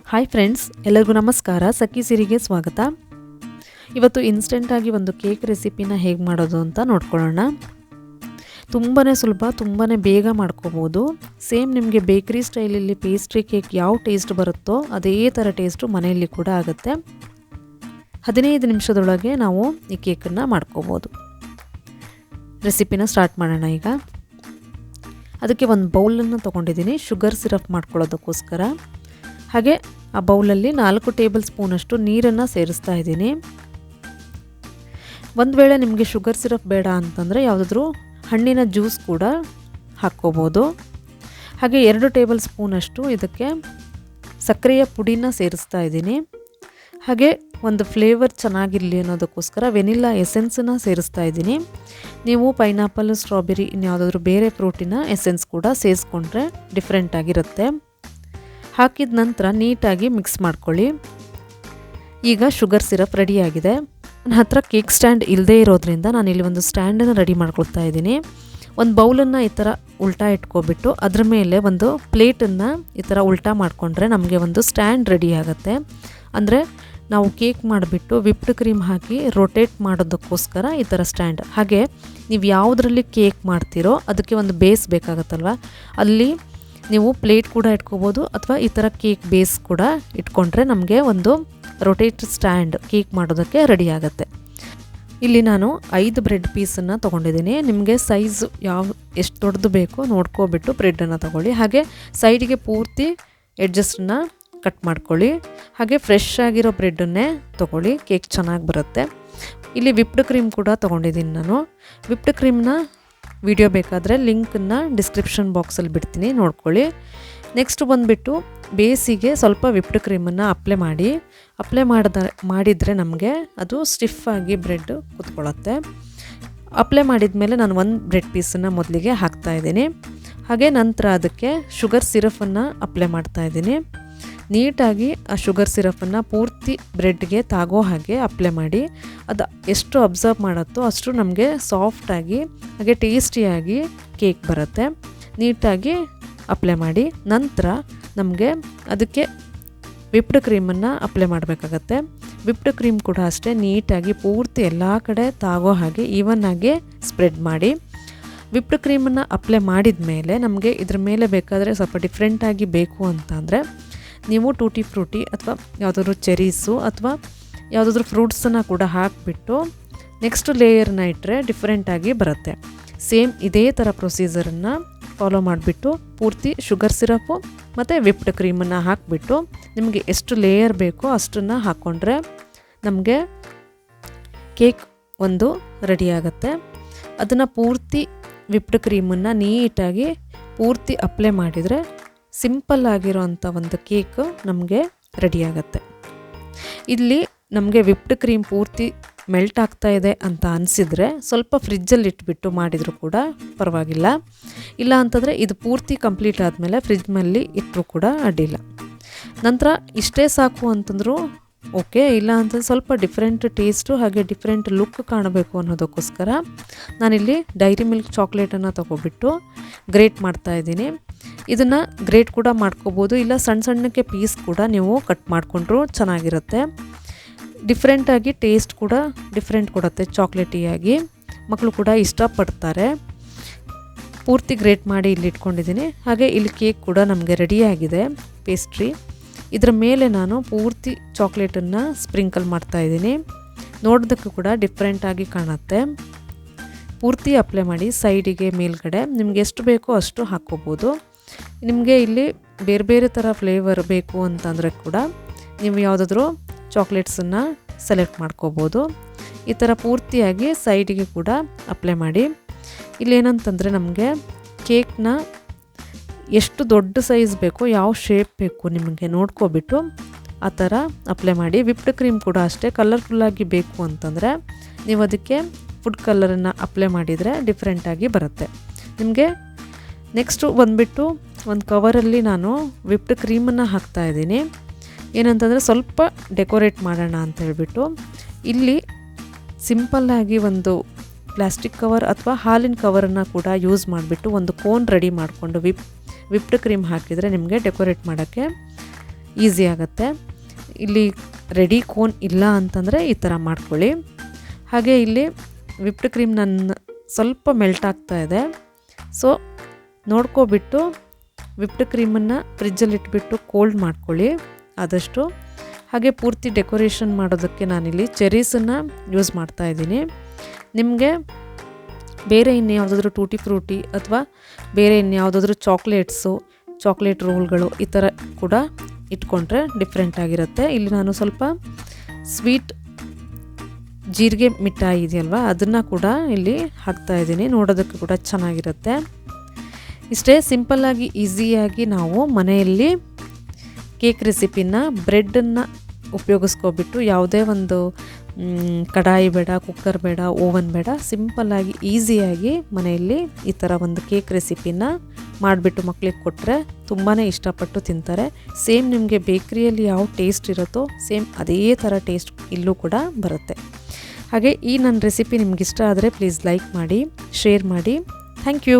Hi friends, ಎಲ್ಲರಿಗೂ ನಮಸ್ಕಾರ. ಸಖಿ ಸಿರಿಗೆ ಸ್ವಾಗತ. ಇವತ್ತು ಇನ್ಸ್ಟೆಂಟಾಗಿ ಒಂದು ಕೇಕ್ ರೆಸಿಪಿನ ಹೇಗೆ ಮಾಡೋದು ಅಂತ ನೋಡ್ಕೊಳ್ಳೋಣ. ತುಂಬಾ ಸುಲಭ, ತುಂಬಾ ಬೇಗ ಮಾಡ್ಕೋಬೋದು. ಸೇಮ್ ನಿಮಗೆ ಬೇಕರಿ ಸ್ಟೈಲಲ್ಲಿ ಪೇಸ್ಟ್ರಿ ಕೇಕ್ ಯಾವ ಟೇಸ್ಟ್ ಬರುತ್ತೋ ಅದೇ ಥರ ಟೇಸ್ಟು ಮನೆಯಲ್ಲಿ ಕೂಡ ಆಗುತ್ತೆ. 15 ನಿಮಿಷದೊಳಗೆ ನಾವು ಈ ಕೇಕನ್ನು ಮಾಡ್ಕೋಬೋದು. ರೆಸಿಪಿನ ಸ್ಟಾರ್ಟ್ ಮಾಡೋಣ. ಈಗ ಅದಕ್ಕೆ ಒಂದು ಬೌಲನ್ನು ತೊಗೊಂಡಿದ್ದೀನಿ ಶುಗರ್ ಸಿರಪ್ ಮಾಡ್ಕೊಳ್ಳೋದಕ್ಕೋಸ್ಕರ. ಹಾಗೆ ಆ ಬೌಲಲ್ಲಿ 4 ಟೇಬಲ್ ಸ್ಪೂನಷ್ಟು ನೀರನ್ನು ಸೇರಿಸ್ತಾ ಇದ್ದೀನಿ. ಒಂದು ವೇಳೆ ನಿಮಗೆ ಶುಗರ್ ಸಿರಪ್ ಬೇಡ ಅಂತಂದರೆ ಯಾವುದಾದ್ರೂ ಹಣ್ಣಿನ ಜ್ಯೂಸ್ ಕೂಡ ಹಾಕ್ಕೋಬೋದು. ಹಾಗೆ 2 ಟೇಬಲ್ ಸ್ಪೂನಷ್ಟು ಇದಕ್ಕೆ ಸಕ್ಕರೆಯ ಪುಡಿನ ಸೇರಿಸ್ತಾ ಇದ್ದೀನಿ. ಹಾಗೆ ಒಂದು ಫ್ಲೇವರ್ ಚೆನ್ನಾಗಿರಲಿ ಅನ್ನೋದಕ್ಕೋಸ್ಕರ ವೆನಿಲ್ಲಾ ಎಸೆನ್ಸನ್ನು ಸೇರಿಸ್ತಾ ಇದ್ದೀನಿ. ನೀವು ಪೈನಾಪಲ್, ಸ್ಟ್ರಾಬೆರಿ ಇನ್ಯಾವುದಾದ್ರೂ ಬೇರೆ ಫ್ರೂಟಿನ ಎಸೆನ್ಸ್ ಕೂಡ ಸೇರಿಸ್ಕೊಂಡ್ರೆ ಡಿಫ್ರೆಂಟಾಗಿರುತ್ತೆ. ಹಾಕಿದ ನಂತರ ನೀಟಾಗಿ ಮಿಕ್ಸ್ ಮಾಡ್ಕೊಳ್ಳಿ. ಈಗ ಶುಗರ್ ಸಿರಪ್ ರೆಡಿಯಾಗಿದೆ. ನನ್ನ ಹತ್ರ ಕೇಕ್ ಸ್ಟ್ಯಾಂಡ್ ಇಲ್ಲದೇ ಇರೋದ್ರಿಂದ ನಾನಿಲ್ಲಿ ಒಂದು ಸ್ಟ್ಯಾಂಡನ್ನು ರೆಡಿ ಮಾಡ್ಕೊಳ್ತಾ ಇದ್ದೀನಿ. ಒಂದು ಬೌಲನ್ನು ಈ ಥರ ಉಲ್ಟಾ ಇಟ್ಕೊಬಿಟ್ಟು ಅದರ ಮೇಲೆ ಒಂದು ಪ್ಲೇಟನ್ನು ಈ ಥರ ಉಲ್ಟಾ ಮಾಡಿಕೊಂಡ್ರೆ ನಮಗೆ ಒಂದು ಸ್ಟ್ಯಾಂಡ್ ರೆಡಿ ಆಗುತ್ತೆ. ಅಂದರೆ ನಾವು ಕೇಕ್ ಮಾಡಿಬಿಟ್ಟು ವಿಪ್ಡ್ ಕ್ರೀಮ್ ಹಾಕಿ ರೊಟೇಟ್ ಮಾಡೋದಕ್ಕೋಸ್ಕರ ಈ ಥರ ಸ್ಟ್ಯಾಂಡ್. ಹಾಗೆ ನೀವು ಯಾವುದರಲ್ಲಿ ಕೇಕ್ ಮಾಡ್ತೀರೋ ಅದಕ್ಕೆ ಒಂದು ಬೇಸ್ ಬೇಕಾಗತ್ತಲ್ವ, ಅಲ್ಲಿ ನೀವು ಪ್ಲೇಟ್ ಕೂಡ ಇಟ್ಕೋಬೋದು ಅಥವಾ ಈ ಥರ ಕೇಕ್ ಬೇಸ್ ಕೂಡ ಇಟ್ಕೊಂಡ್ರೆ ನಮಗೆ ಒಂದು ರೊಟೇಟ್ ಸ್ಟ್ಯಾಂಡ್ ಕೇಕ್ ಮಾಡೋದಕ್ಕೆ ರೆಡಿ ಆಗುತ್ತೆ. ಇಲ್ಲಿ ನಾನು 5 ಬ್ರೆಡ್ ಪೀಸನ್ನು ತೊಗೊಂಡಿದ್ದೀನಿ. ನಿಮಗೆ ಸೈಜು ಎಷ್ಟು ದೊಡ್ಡದು ಬೇಕೋ ನೋಡ್ಕೊಬಿಟ್ಟು ಬ್ರೆಡ್ಡನ್ನು ತೊಗೊಳ್ಳಿ. ಹಾಗೆ ಸೈಡಿಗೆ ಪೂರ್ತಿ ಎಡ್ಜಸ್ಟನ್ನ ಕಟ್ ಮಾಡ್ಕೊಳ್ಳಿ. ಹಾಗೆ ಫ್ರೆಶ್ ಆಗಿರೋ ಬ್ರೆಡ್ಡನ್ನೇ ತೊಗೊಳ್ಳಿ, ಕೇಕ್ ಚೆನ್ನಾಗಿ ಬರುತ್ತೆ. ಇಲ್ಲಿ ವಿಪ್ಡ್ ಕ್ರೀಮ್ ಕೂಡ ತೊಗೊಂಡಿದ್ದೀನಿ ನಾನು. ವಿಪ್ಡ್ ಕ್ರೀಮ್ನ ವಿಡಿಯೋ ಬೇಕಾದರೆ ಲಿಂಕನ್ನು ಡಿಸ್ಕ್ರಿಪ್ಷನ್ ಬಾಕ್ಸಲ್ಲಿ ಬಿಡ್ತೀನಿ, ನೋಡ್ಕೊಳ್ಳಿ. ನೆಕ್ಸ್ಟ್ ಬಂದುಬಿಟ್ಟು ಬೇಸಿಗೆ ಸ್ವಲ್ಪ ವಿಪ್ಡ್ ಕ್ರೀಮನ್ನು ಅಪ್ಲೈ ಮಾಡಿದರೆ ನಮಗೆ ಅದು ಸ್ಟಿಫಾಗಿ ಬ್ರೆಡ್ ಕೂತ್ಕೊಳ್ಳುತ್ತೆ. ಅಪ್ಲೈ ಮಾಡಿದ ಮೇಲೆ ನಾನು 1 ಬ್ರೆಡ್ ಪೀಸನ್ನು ಮೊದಲಿಗೆ ಹಾಕ್ತಾಯಿದ್ದೀನಿ. ಹಾಗೆ ನಂತರ ಅದಕ್ಕೆ ಶುಗರ್ ಸಿರಫನ್ನು ಅಪ್ಲೈ ಮಾಡ್ತಾಯಿದ್ದೀನಿ. ನೀಟಾಗಿ ಆ ಶುಗರ್ ಸಿರಫನ್ನು ಪೂರ್ತಿ ಬ್ರೆಡ್ಗೆ ತಾಗೋ ಹಾಗೆ ಅಪ್ಲೈ ಮಾಡಿ. ಅದು ಎಷ್ಟು ಅಬ್ಸರ್ವ್ ಮಾಡುತ್ತೋ ಅಷ್ಟು ನಮಗೆ ಸಾಫ್ಟಾಗಿ ಹಾಗೆ ಟೇಸ್ಟಿಯಾಗಿ ಕೇಕ್ ಬರುತ್ತೆ. ನೀಟಾಗಿ ಅಪ್ಲೈ ಮಾಡಿ. ನಂತರ ನಮಗೆ ಅದಕ್ಕೆ ವಿಪ್ಡ್ ಕ್ರೀಮನ್ನು ಅಪ್ಲೈ ಮಾಡಬೇಕಾಗತ್ತೆ. ವಿಪ್ಡ್ ಕ್ರೀಮ್ ಕೂಡ ಅಷ್ಟೇ ನೀಟಾಗಿ ಪೂರ್ತಿ ಎಲ್ಲ ಕಡೆ ತಾಗೋ ಹಾಗೆ ಈವನ್ನಾಗಿ ಸ್ಪ್ರೆಡ್ ಮಾಡಿ. ವಿಪ್ಡ್ ಕ್ರೀಮನ್ನು ಅಪ್ಲೈ ಮಾಡಿದ ಮೇಲೆ ನಮಗೆ ಇದ್ರ ಮೇಲೆ ಬೇಕಾದರೆ ಸ್ವಲ್ಪ ಡಿಫ್ರೆಂಟಾಗಿ ಬೇಕು ಅಂತಂದರೆ ನೀವು ಟೂಟಿ ಫ್ರೂಟಿ ಅಥವಾ ಯಾವುದಾದ್ರೂ ಚೆರೀಸು ಅಥವಾ ಯಾವುದಾದ್ರೂ ಫ್ರೂಟ್ಸನ್ನು ಕೂಡ ಹಾಕಿಬಿಟ್ಟು ನೆಕ್ಸ್ಟ್ ಲೇಯರ್ನ ಇಟ್ಟರೆ ಡಿಫ್ರೆಂಟಾಗಿ ಬರುತ್ತೆ. ಸೇಮ್ ಇದೇ ಥರ ಪ್ರೊಸೀಜರನ್ನು ಫಾಲೋ ಮಾಡಿಬಿಟ್ಟು ಪೂರ್ತಿ ಶುಗರ್ ಸಿರಪ್ಪು ಮತ್ತು ವಿಪ್ಡ್ ಕ್ರೀಮನ್ನು ಹಾಕಿಬಿಟ್ಟು ನಿಮಗೆ ಎಷ್ಟು ಲೇಯರ್ ಬೇಕೋ ಅಷ್ಟನ್ನು ಹಾಕ್ಕೊಂಡ್ರೆ ನಮಗೆ ಕೇಕ್ ಒಂದು ರೆಡಿ ಆಗುತ್ತೆ. ಅದನ್ನು ಪೂರ್ತಿ ವಿಪ್ಡ್ ಕ್ರೀಮನ್ನು ನೀಟಾಗಿ ಪೂರ್ತಿ ಅಪ್ಲೈ ಮಾಡಿದರೆ ಸಿಂಪಲ್ ಆಗಿರೋಂಥ ಒಂದು ಕೇಕ್ ನಮಗೆ ರೆಡಿ ಆಗುತ್ತೆ. ಇಲ್ಲಿ ನಮಗೆ ವಿಪ್ಡ್ ಕ್ರೀಮ್ ಪೂರ್ತಿ ಮೆಲ್ಟ್ ಆಗ್ತಾ ಇದೆ ಅಂತ ಅನಿಸಿದರೆ ಸ್ವಲ್ಪ ಫ್ರಿಜ್ಜಲ್ಲಿ ಇಟ್ಬಿಟ್ಟು ಮಾಡಿದರೂ ಕೂಡ ಪರವಾಗಿಲ್ಲ. ಇಲ್ಲ ಅಂತಂದರೆ ಇದು ಪೂರ್ತಿ ಕಂಪ್ಲೀಟ್ ಆದಮೇಲೆ ಫ್ರಿಜ್ನಲ್ಲಿ ಇಟ್ಟರೂ ಕೂಡ ಅಡ್ಡಿಲ್ಲ. ನಂತರ ಇಷ್ಟೇ ಸಾಕು ಅಂತಂದರೂ ಓಕೆ. ಇಲ್ಲ ಅಂತಂದ್ರೆ ಸ್ವಲ್ಪ ಡಿಫ್ರೆಂಟ್ ಟೇಸ್ಟು ಹಾಗೆ ಡಿಫ್ರೆಂಟ್ ಲುಕ್ ಕಾಣಬೇಕು ಅನ್ನೋದಕ್ಕೋಸ್ಕರ ನಾನಿಲ್ಲಿ ಡೈರಿ ಮಿಲ್ಕ್ ಚಾಕ್ಲೇಟನ್ನು ತೊಗೊಬಿಟ್ಟು ಗ್ರೇಟ್ ಮಾಡ್ತಾಯಿದ್ದೀನಿ. ಇದನ್ನು ಗ್ರೇಟ್ ಕೂಡ ಮಾಡ್ಕೋಬೋದು, ಇಲ್ಲ ಸಣ್ಣಕ್ಕೆ ಪೀಸ್ ಕೂಡ ನೀವು ಕಟ್ ಮಾಡಿಕೊಂಡ್ರೂ ಚೆನ್ನಾಗಿರುತ್ತೆ. ಡಿಫ್ರೆಂಟಾಗಿ ಟೇಸ್ಟ್ ಕೂಡ ಡಿಫ್ರೆಂಟ್ ಕೊಡುತ್ತೆ, ಚಾಕ್ಲೇಟಿಯಾಗಿ. ಮಕ್ಕಳು ಕೂಡ ಇಷ್ಟಪಡ್ತಾರೆ. ಪೂರ್ತಿ ಗ್ರೇಟ್ ಮಾಡಿ ಇಲ್ಲಿ ಇಟ್ಕೊಂಡಿದ್ದೀನಿ. ಹಾಗೆ ಇಲ್ಲಿ ಕೇಕ್ ಕೂಡ ನಮಗೆ ರೆಡಿಯಾಗಿದೆ, ಪೇಸ್ಟ್ರಿ. ಇದರ ಮೇಲೆ ನಾನು ಪೂರ್ತಿ ಚಾಕ್ಲೇಟನ್ನು ಸ್ಪ್ರಿಂಕಲ್ ಮಾಡ್ತಾಯಿದ್ದೀನಿ. ನೋಡೋದಕ್ಕೂ ಕೂಡ ಡಿಫ್ರೆಂಟಾಗಿ ಕಾಣುತ್ತೆ. ಪೂರ್ತಿ ಅಪ್ಲೈ ಮಾಡಿ ಸೈಡಿಗೆ ಮೇಲ್ಗಡೆ ನಿಮ್ಗೆ ಎಷ್ಟು ಬೇಕೋ ಅಷ್ಟು ಹಾಕ್ಕೋಬೋದು. ನಿಮಗೆ ಇಲ್ಲಿ ಬೇರೆ ಬೇರೆ ಥರ ಫ್ಲೇವರ್ ಬೇಕು ಅಂತಂದರೆ ಕೂಡ ನೀವು ಯಾವುದಾದ್ರೂ ಚಾಕ್ಲೇಟ್ಸನ್ನು ಸೆಲೆಕ್ಟ್ ಮಾಡ್ಕೋಬೋದು. ಈ ಥರ ಪೂರ್ತಿಯಾಗಿ ಸೈಡಿಗೆ ಕೂಡ ಅಪ್ಲೈ ಮಾಡಿ. ಇಲ್ಲೇನಂತಂದರೆ ನಮಗೆ ಕೇಕ್ನ ಎಷ್ಟು ದೊಡ್ಡ ಸೈಜ್ ಬೇಕೋ, ಯಾವ ಶೇಪ್ ಬೇಕು ನಿಮಗೆ ನೋಡ್ಕೊಬಿಟ್ಟು ಆ ಥರ ಅಪ್ಲೈ ಮಾಡಿ. ವಿಪ್ಡ್ ಕ್ರೀಮ್ ಕೂಡ ಅಷ್ಟೇ ಕಲರ್ಫುಲ್ಲಾಗಿ ಬೇಕು ಅಂತಂದರೆ ನೀವು ಅದಕ್ಕೆ ಫುಡ್ ಕಲರನ್ನು ಅಪ್ಲೈ ಮಾಡಿದರೆ ಡಿಫ್ರೆಂಟಾಗಿ ಬರುತ್ತೆ ನಿಮಗೆ. ನೆಕ್ಸ್ಟು ಬಂದುಬಿಟ್ಟು ಒಂದು ಕವರಲ್ಲಿ ನಾನು ವಿಪ್ಡ್ ಕ್ರೀಮನ್ನು ಹಾಕ್ತಾಯಿದ್ದೀನಿ. ಏನಂತಂದರೆ ಸ್ವಲ್ಪ ಡೆಕೋರೇಟ್ ಮಾಡೋಣ ಅಂತ ಹೇಳ್ಬಿಟ್ಟು ಇಲ್ಲಿ ಸಿಂಪಲ್ಲಾಗಿ ಒಂದು ಪ್ಲಾಸ್ಟಿಕ್ ಕವರ್ ಅಥವಾ ಹಾಲಿನ ಕವರನ್ನು ಕೂಡ ಯೂಸ್ ಮಾಡಿಬಿಟ್ಟು ಒಂದು ಕೋನ್ ರೆಡಿ ಮಾಡಿಕೊಂಡು ವಿಪ್ಡ್ ಕ್ರೀಮ್ ಹಾಕಿದರೆ ನಿಮಗೆ ಡೆಕೋರೇಟ್ ಮಾಡೋಕ್ಕೆ ಈಸಿ ಆಗುತ್ತೆ. ಇಲ್ಲಿ ರೆಡಿ ಕೋನ್ ಇಲ್ಲ ಅಂತಂದರೆ ಈ ಥರ ಮಾಡ್ಕೊಳ್ಳಿ. ಹಾಗೆ ಇಲ್ಲಿ ವಿಪ್ಡ್ ಕ್ರೀಮ್ ನನ್ನ ಸ್ವಲ್ಪ ಮೆಲ್ಟ್ ಆಗ್ತಾ ಇದೆ. ಸೊ ನೋಡ್ಕೊಬಿಟ್ಟು ವಿಪ್ಡ್ ಕ್ರೀಮನ್ನು ಫ್ರಿಜ್ಜಲ್ಲಿ ಇಟ್ಬಿಟ್ಟು ಕೋಲ್ಡ್ ಮಾಡ್ಕೊಳ್ಳಿ ಆದಷ್ಟು. ಹಾಗೆ ಪೂರ್ತಿ ಡೆಕೋರೇಷನ್ ಮಾಡೋದಕ್ಕೆ ನಾನಿಲ್ಲಿ ಚೆರೀಸನ್ನು ಯೂಸ್ ಮಾಡ್ತಾಯಿದ್ದೀನಿ. ನಿಮಗೆ ಬೇರೆ ಇನ್ಯಾವುದಾದ್ರೂ ಟೂಟಿ ಫ್ರೂಟಿ ಅಥವಾ ಬೇರೆ ಇನ್ಯಾವುದಾದ್ರೂ ಚಾಕ್ಲೇಟ್ ರೋಲ್ಗಳು ಈ ಥರ ಕೂಡ ಇಟ್ಕೊಂಡ್ರೆ ಡಿಫ್ರೆಂಟ್ ಆಗಿರುತ್ತೆ. ಇಲ್ಲಿ ನಾನು ಸ್ವಲ್ಪ ಸ್ವೀಟ್ ಜೀರಿಗೆ ಮಿಠಾಯಿ ಇದೆಯಲ್ವ ಅದನ್ನು ಕೂಡ ಇಲ್ಲಿ ಹಾಕ್ತಾಯಿದ್ದೀನಿ. ನೋಡೋದಕ್ಕೆ ಕೂಡ ಚೆನ್ನಾಗಿರುತ್ತೆ. ಇಷ್ಟೇ ಸಿಂಪಲ್ಲಾಗಿ ಈಸಿಯಾಗಿ ನಾವು ಮನೆಯಲ್ಲಿ ಕೇಕ್ ರೆಸಿಪಿನ ಬ್ರೆಡ್ಡನ್ನು ಉಪಯೋಗಿಸ್ಕೊಬಿಟ್ಟು ಯಾವುದೇ ಒಂದು ಕಡಾಯಿ ಬೇಡ, ಕುಕ್ಕರ್ ಬೇಡ, ಓವನ್ ಬೇಡ, ಸಿಂಪಲ್ಲಾಗಿ ಈಸಿಯಾಗಿ ಮನೆಯಲ್ಲಿ ಈ ಥರ ಒಂದು ಕೇಕ್ ರೆಸಿಪಿನ ಮಾಡಿಬಿಟ್ಟು ಮಕ್ಕಳಿಗೆ ಕೊಟ್ಟರೆ ತುಂಬಾ ಇಷ್ಟಪಟ್ಟು ತಿಂತಾರೆ. ಸೇಮ್ ನಿಮಗೆ ಬೇಕ್ರಿಯಲ್ಲಿ ಯಾವ ಟೇಸ್ಟ್ ಇರುತ್ತೋ ಸೇಮ್ ಅದೇ ಥರ ಟೇಸ್ಟ್ ಇಲ್ಲೂ ಕೂಡ ಬರುತ್ತೆ. ಹಾಗೆ ಈ ನನ್ನ ರೆಸಿಪಿ ನಿಮ್ಗೆ ಇಷ್ಟ ಆದರೆ ಪ್ಲೀಸ್ ಲೈಕ್ ಮಾಡಿ, ಶೇರ್ ಮಾಡಿ. Thank you.